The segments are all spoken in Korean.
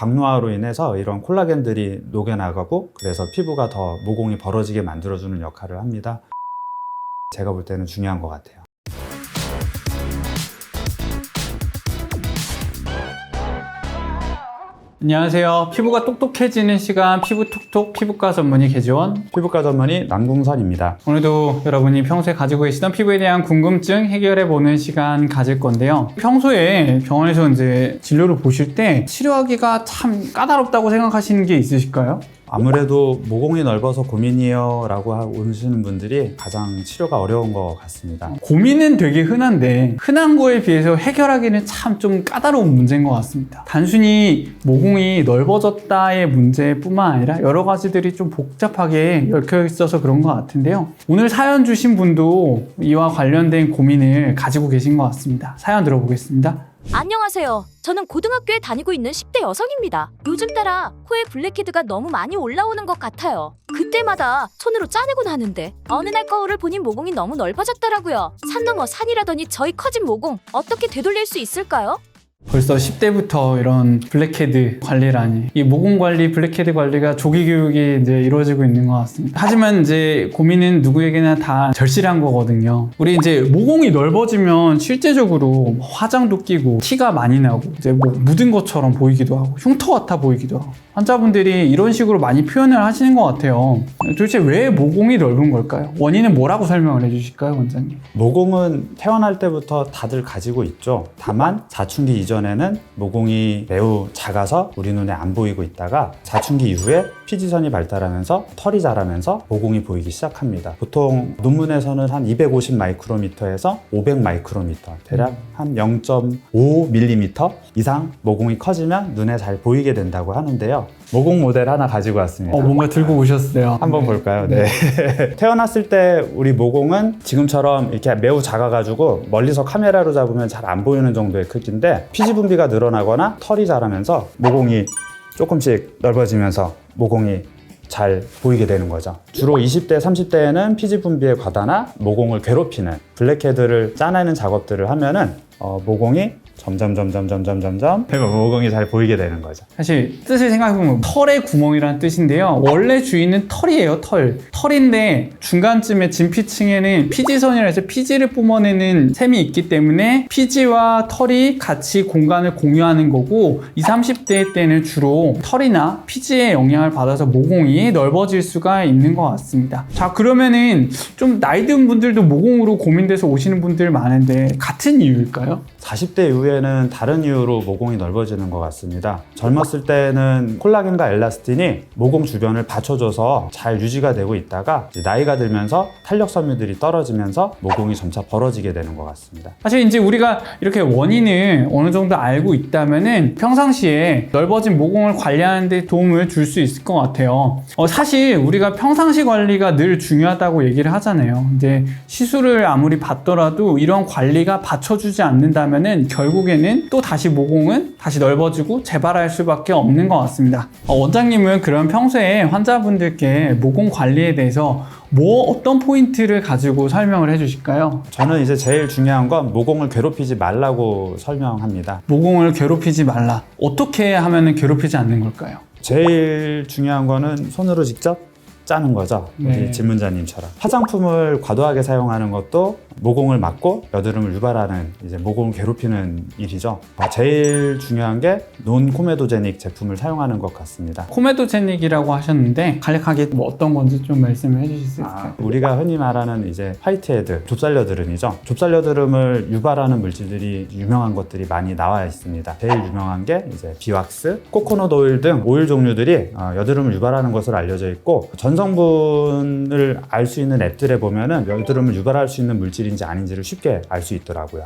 광노화로 인해서 이런 콜라겐들이 녹여나가고 그래서 피부가 더 모공이 벌어지게 만들어주는 역할을 합니다. 제가 볼 때는 중요한 것 같아요. 안녕하세요. 피부가 똑똑해지는 시간 피부톡톡 피부과 전문의 개지원. 피부과 전문의 남궁선입니다. 오늘도 여러분이 평소에 가지고 계시던 피부에 대한 궁금증 해결해보는 시간 가질 건데요. 평소에 병원에서 이제 진료를 보실 때 치료하기가 참 까다롭다고 생각하시는 게 있으실까요? 아무래도 모공이 넓어서 고민이에요 라고 오시는 분들이 가장 치료가 어려운 것 같습니다. 고민은 되게 흔한데 흔한 거에 비해서 해결하기는 참 좀 까다로운 문제인 것 같습니다. 단순히 모공이 넓어졌다의 문제뿐만 아니라 여러 가지들이 좀 복잡하게 얽혀 있어서 그런 것 같은데요. 오늘 사연 주신 분도 이와 관련된 고민을 가지고 계신 것 같습니다. 사연 들어보겠습니다. 안녕하세요. 저는 고등학교에 다니고 있는 10대 여성입니다. 요즘 따라 코에 블랙헤드가 너무 많이 올라오는 것 같아요. 그때마다 손으로 짜내곤 하는데 어느 날 거울을 보니 모공이 너무 넓어졌더라고요. 산 넘어 산이라더니 저희 커진 모공 어떻게 되돌릴 수 있을까요? 벌써 10대부터 이런 블랙헤드 관리라니. 이 모공 관리, 블랙헤드 관리가 조기 교육이 이제 이루어지고 있는 것 같습니다. 하지만 이제 고민은 누구에게나 다 절실한 거거든요. 우리 이제 모공이 넓어지면 실제적으로 화장도 끼고 티가 많이 나고 이제 뭐 묻은 것처럼 보이기도 하고 흉터 같아 보이기도 하고 환자분들이 이런 식으로 많이 표현을 하시는 것 같아요. 도대체 왜 모공이 넓은 걸까요? 원인은 뭐라고 설명을 해주실까요, 원장님? 모공은 태어날 때부터 다들 가지고 있죠. 다만 사춘기 이전에는 모공이 매우 작아서 우리 눈에 안 보이고 있다가 사춘기 이후에 피지선이 발달하면서 털이 자라면서 모공이 보이기 시작합니다. 보통 논문에서는 한 250 마이크로미터에서 500 마이크로미터, 대략 한 0.5mm 이상 모공이 커지면 눈에 잘 보이게 된다고 하는데요. 모공 모델 하나 가지고 왔습니다. 뭔가 들고 오셨어요. 한번 볼까요? 네. 태어났을 때 우리 모공은 지금처럼 이렇게 매우 작아가지고 멀리서 카메라로 잡으면 잘 안 보이는 정도의 크기인데 피지 분비가 늘어나거나 털이 자라면서 모공이 조금씩 넓어지면서 모공이 잘 보이게 되는 거죠. 주로 20대, 30대에는 피지 분비에 과다나 모공을 괴롭히는 블랙헤드를 짜내는 작업들을 하면은 모공이 점점 모공이 잘 보이게 되는 거죠. 사실 뜻을 생각해보면 털의 구멍이라는 뜻인데요. 원래 주인은 털이에요. 털인데 중간쯤에 진피층에는 피지선이라 해서 피지를 뿜어내는 셈이 있기 때문에 피지와 털이 같이 공간을 공유하는 거고 20, 30대 때는 주로 털이나 피지의 영향을 받아서 모공이 넓어질 수가 있는 것 같습니다. 자, 그러면은 좀 나이 든 분들도 모공으로 고민돼서 오시는 분들 많은데 같은 이유일까요? 40대 이후에는 다른 이유로 모공이 넓어지는 것 같습니다. 젊었을 때는 콜라겐과 엘라스틴이 모공 주변을 받쳐줘서 잘 유지가 되고 있다가 나이가 들면서 탄력 섬유들이 떨어지면서 모공이 점차 벌어지게 되는 것 같습니다. 사실 이제 우리가 이렇게 원인을 어느 정도 알고 있다면은 평상시에 넓어진 모공을 관리하는 데 도움을 줄 수 있을 것 같아요. 사실 우리가 평상시 관리가 늘 중요하다고 얘기를 하잖아요. 이제 시술을 아무리 받더라도 이런 관리가 받쳐주지 않는다면은 결국에는 또 다시 모공은 다시 넓어지고 재발할 수밖에 없는 것 같습니다. 원장님은 그럼 평소에 환자분들께 모공 관리에 대해서 어떤 포인트를 가지고 설명을 해주실까요? 저는 이제 제일 중요한 건 모공을 괴롭히지 말라고 설명합니다. 모공을 괴롭히지 말라. 어떻게 하면 괴롭히지 않는 걸까요? 제일 중요한 거는 손으로 직접 짜는 거죠. 우리 질문자님처럼. 화장품을 과도하게 사용하는 것도 모공을 막고 여드름을 유발하는 이제 모공을 괴롭히는 일이죠. 제일 중요한 게 논코메도제닉 제품을 사용하는 것 같습니다. 코메도제닉이라고 하셨는데 간략하게 어떤 건지 좀 말씀을 해주실 수 있을까요? 우리가 흔히 말하는 이제 화이트헤드, 좁쌀여드름이죠. 좁쌀여드름을 유발하는 물질들이 유명한 것들이 많이 나와 있습니다. 제일 유명한 게 이제 비왁스, 코코넛 오일 등 오일 종류들이 여드름을 유발하는 것으로 알려져 있고 전성분을 알 수 있는 앱들에 보면은 여드름을 유발할 수 있는 물질인지 아닌지를 쉽게 알 수 있더라고요.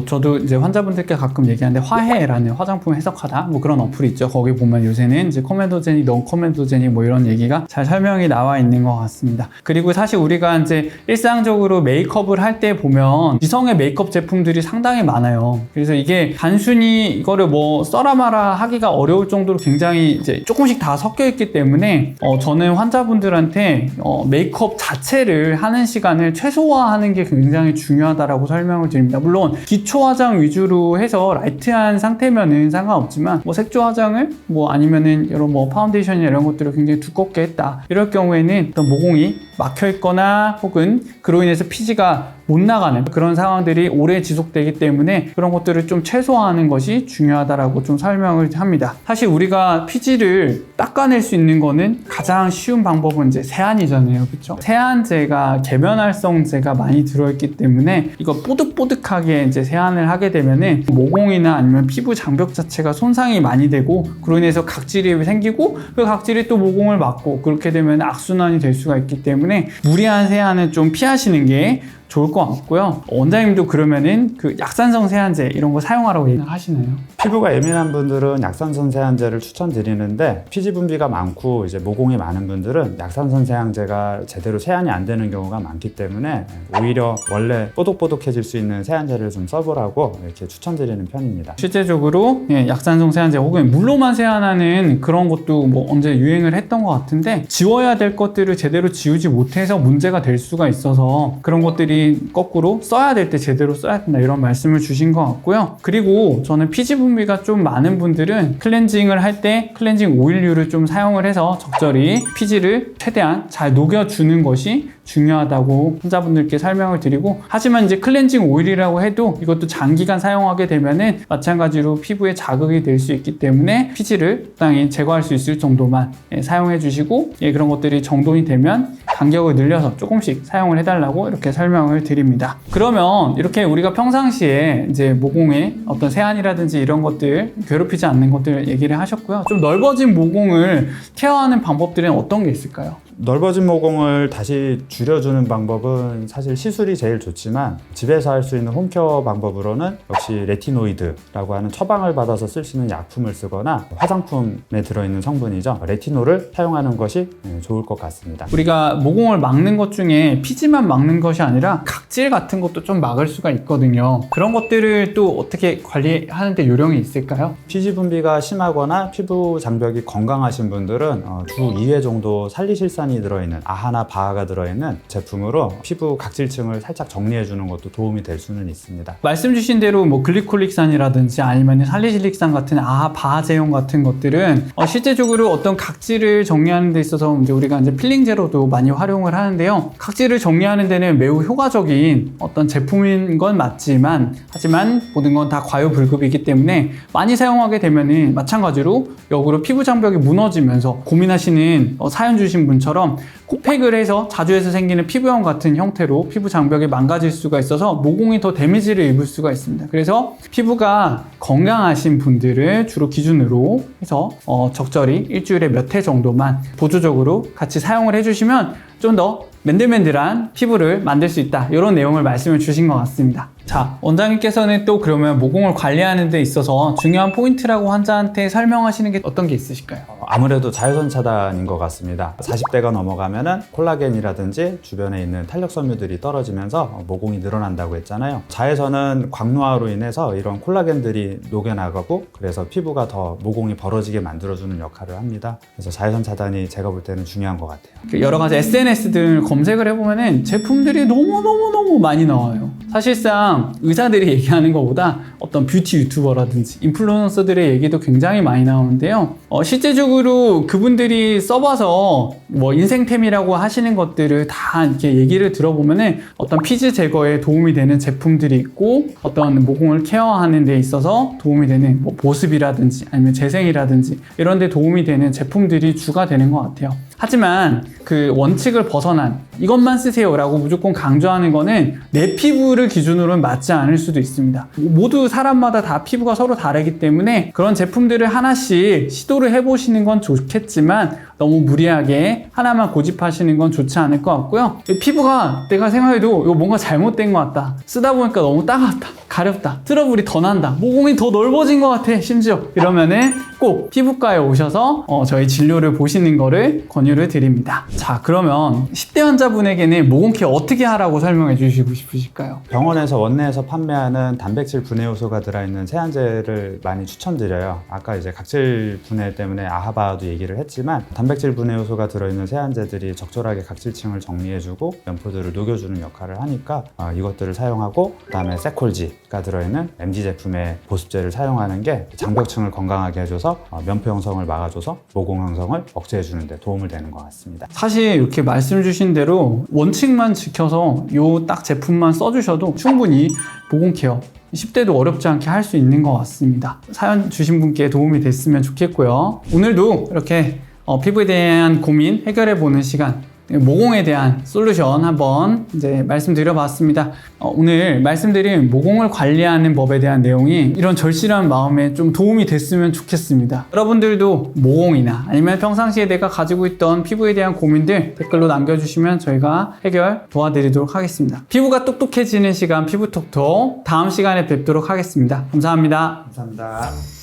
저도 이제 환자분들께 가끔 얘기하는데 화해라는 화장품 해석하다 그런 어플이 있죠. 거기 보면 요새는 이제 코메도제닉, 넌코메도제닉 이런 얘기가 잘 설명이 나와 있는 것 같습니다. 그리고 사실 우리가 이제 일상적으로 메이크업을 할 때 보면 이성의 메이크업 제품들이 상당히 많아요. 그래서 이게 단순히 이거를 써라 마라 하기가 어려울 정도로 굉장히 이제 조금씩 다 섞여 있기 때문에 저는 환자분들한테 분들한테 메이크업 자체를 하는 시간을 최소화하는 게 굉장히 중요하다라고 설명을 드립니다. 물론 기초 화장 위주로 해서 라이트한 상태면은 상관없지만 뭐 색조 화장을 뭐 아니면은 이런 뭐 파운데이션이나 이런 것들을 굉장히 두껍게 했다. 이럴 경우에는 어떤 모공이 막혀 있거나 혹은 그로 인해서 피지가 못 나가는 그런 상황들이 오래 지속되기 때문에 그런 것들을 좀 최소화하는 것이 중요하다라고 좀 설명을 합니다. 사실 우리가 피지를 닦아낼 수 있는 거는 가장 쉬운 방법은 이제 세안이잖아요. 그렇죠? 세안제가 계면활성제가 많이 들어있기 때문에 이거 뽀득뽀득하게 이제 세안을 하게 되면은 모공이나 아니면 피부 장벽 자체가 손상이 많이 되고 그로 인해서 각질이 생기고 그 각질이 또 모공을 막고 그렇게 되면 악순환이 될 수가 있기 때문에 무리한 세안은 좀 피하시는 게 좋을 것 같고요. 원장님도 그러면은 그 약산성 세안제 이런 거 사용하라고 얘기하시나요? 피부가 예민한 분들은 약산성 세안제를 추천드리는데 피지 분비가 많고 이제 모공이 많은 분들은 약산성 세안제가 제대로 세안이 안 되는 경우가 많기 때문에 오히려 원래 뽀득뽀득해질 수 있는 세안제를 좀 써보라고 이렇게 추천드리는 편입니다. 실제적으로 약산성 세안제 혹은 물로만 세안하는 그런 것도 뭐 언제 유행을 했던 것 같은데 지워야 될 것들을 제대로 지우지 못해서 문제가 될 수가 있어서 그런 것들이 거꾸로 써야 될 때 제대로 써야 된다 이런 말씀을 주신 것 같고요. 그리고 저는 피지 분비가 좀 많은 분들은 클렌징을 할 때 클렌징 오일류를 좀 사용을 해서 적절히 피지를 최대한 잘 녹여주는 것이 중요하다고 환자분들께 설명을 드리고 하지만 이제 클렌징 오일이라고 해도 이것도 장기간 사용하게 되면은 마찬가지로 피부에 자극이 될 수 있기 때문에 피지를 적당히 제거할 수 있을 정도만 사용해 주시고 그런 것들이 정돈이 되면 간격을 늘려서 조금씩 사용을 해달라고 이렇게 설명을 드립니다. 그러면 이렇게 우리가 평상시에 이제 모공에 어떤 세안이라든지 이런 것들 괴롭히지 않는 것들 얘기를 하셨고요. 좀 넓어진 모공을 케어하는 방법들은 어떤 게 있을까요? 넓어진 모공을 다시 줄여주는 방법은 사실 시술이 제일 좋지만 집에서 할 수 있는 홈케어 방법으로는 역시 레티노이드라고 하는 처방을 받아서 쓸 수 있는 약품을 쓰거나 화장품에 들어있는 성분이죠. 레티놀을 사용하는 것이 좋을 것 같습니다. 우리가 모공을 막는 것 중에 피지만 막는 것이 아니라 각질 같은 것도 좀 막을 수가 있거든요. 그런 것들을 또 어떻게 관리하는 데 요령이 있을까요? 피지 분비가 심하거나 피부 장벽이 건강하신 분들은 주 2회 정도 살리실산이 들어있는 아하나 바하가 들어있는 제품으로 피부 각질층을 살짝 정리해주는 것도 도움이 될 수는 있습니다. 말씀 주신 대로 뭐 글리콜릭산이라든지 아니면 살리실릭산 같은 아하 바하 제형 같은 것들은 실제적으로 어떤 각질을 정리하는 데 있어서 이제 우리가 이제 필링제로도 많이 활용을 하는데요. 각질을 정리하는 데는 매우 효과적인 어떤 제품인 건 맞지만 하지만 모든 건 다 과유불급이기 때문에 많이 사용하게 되면은 마찬가지로 역으로 피부 장벽이 무너지면서 고민하시는 사연 주신 분처럼 코팩을 해서 자주 해서 생기는 피부염 같은 형태로 피부 장벽이 망가질 수가 있어서 모공이 더 데미지를 입을 수가 있습니다. 그래서 피부가 건강하신 분들을 주로 기준으로 해서 적절히 일주일에 몇 회 정도만 보조적으로 같이 사용을 해주시면 좀 더 맨들맨들한 피부를 만들 수 있다 이런 내용을 말씀을 주신 것 같습니다. 자, 원장님께서는 또 그러면 모공을 관리하는 데 있어서 중요한 포인트라고 환자한테 설명하시는 게 어떤 게 있으실까요? 아무래도 자외선 차단인 것 같습니다. 40대가 넘어가면은 콜라겐이라든지 주변에 있는 탄력 섬유들이 떨어지면서 모공이 늘어난다고 했잖아요. 자외선은 광노화로 인해서 이런 콜라겐들이 녹여나가고 그래서 피부가 더 모공이 벌어지게 만들어주는 역할을 합니다. 그래서 자외선 차단이 제가 볼 때는 중요한 것 같아요. 여러 가지 SNS들 검색을 해보면은 제품들이 너무 많이 나와요. 사실상 의사들이 얘기하는 것보다 어떤 뷰티 유튜버라든지 인플루언서들의 얘기도 굉장히 많이 나오는데요. 실제적으로 그분들이 써봐서 뭐 인생템이라고 하시는 것들을 다 이렇게 얘기를 들어보면은 어떤 피지 제거에 도움이 되는 제품들이 있고 어떤 모공을 케어하는 데 있어서 도움이 되는 뭐 보습이라든지 아니면 재생이라든지 이런 데 도움이 되는 제품들이 주가 되는 것 같아요. 하지만 그 원칙을 벗어난 이것만 쓰세요 라고 무조건 강조하는 거는 내 피부를 기준으로는 맞지 않을 수도 있습니다. 모두 사람마다 다 피부가 서로 다르기 때문에 그런 제품들을 하나씩 시도를 해보시는 건 좋겠지만 너무 무리하게 하나만 고집하시는 건 좋지 않을 것 같고요. 피부가 내가 생각해도 이거 뭔가 잘못된 것 같다. 쓰다 보니까 너무 따갑다. 가렵다. 트러블이 더 난다. 모공이 더 넓어진 것 같아. 심지어 이러면은 꼭 피부과에 오셔서 저희 진료를 보시는 거를 권유를 드립니다. 자, 그러면 10대 환자분에게는 모공 케어 어떻게 하라고 설명해 주시고 싶으실까요? 병원에서 원내에서 판매하는 단백질 분해 요소가 들어있는 세안제를 많이 추천드려요. 아까 이제 각질 분해 때문에 아하바도 얘기를 했지만 단백질 단백질 분해 요소가 들어있는 세안제들이 적절하게 각질층을 정리해주고 면포들을 녹여주는 역할을 하니까 이것들을 사용하고, 그다음에 세콜지가 들어있는 MG 제품의 보습제를 사용하는 게 장벽층을 건강하게 해줘서 면포 형성을 막아줘서 모공 형성을 억제해주는 데 도움을 되는 것 같습니다. 사실 이렇게 말씀 주신 대로 원칙만 지켜서 요 딱 제품만 써주셔도 충분히 모공 케어 10대도 어렵지 않게 할 수 있는 것 같습니다. 사연 주신 분께 도움이 됐으면 좋겠고요. 오늘도 이렇게 피부에 대한 고민 해결해보는 시간, 모공에 대한 솔루션 한번 이제 말씀드려봤습니다. 오늘 말씀드린 모공을 관리하는 법에 대한 내용이 이런 절실한 마음에 좀 도움이 됐으면 좋겠습니다. 여러분들도 모공이나 아니면 평상시에 내가 가지고 있던 피부에 대한 고민들 댓글로 남겨주시면 저희가 해결 도와드리도록 하겠습니다. 피부가 똑똑해지는 시간 피부톡톡 다음 시간에 뵙도록 하겠습니다. 감사합니다. 감사합니다.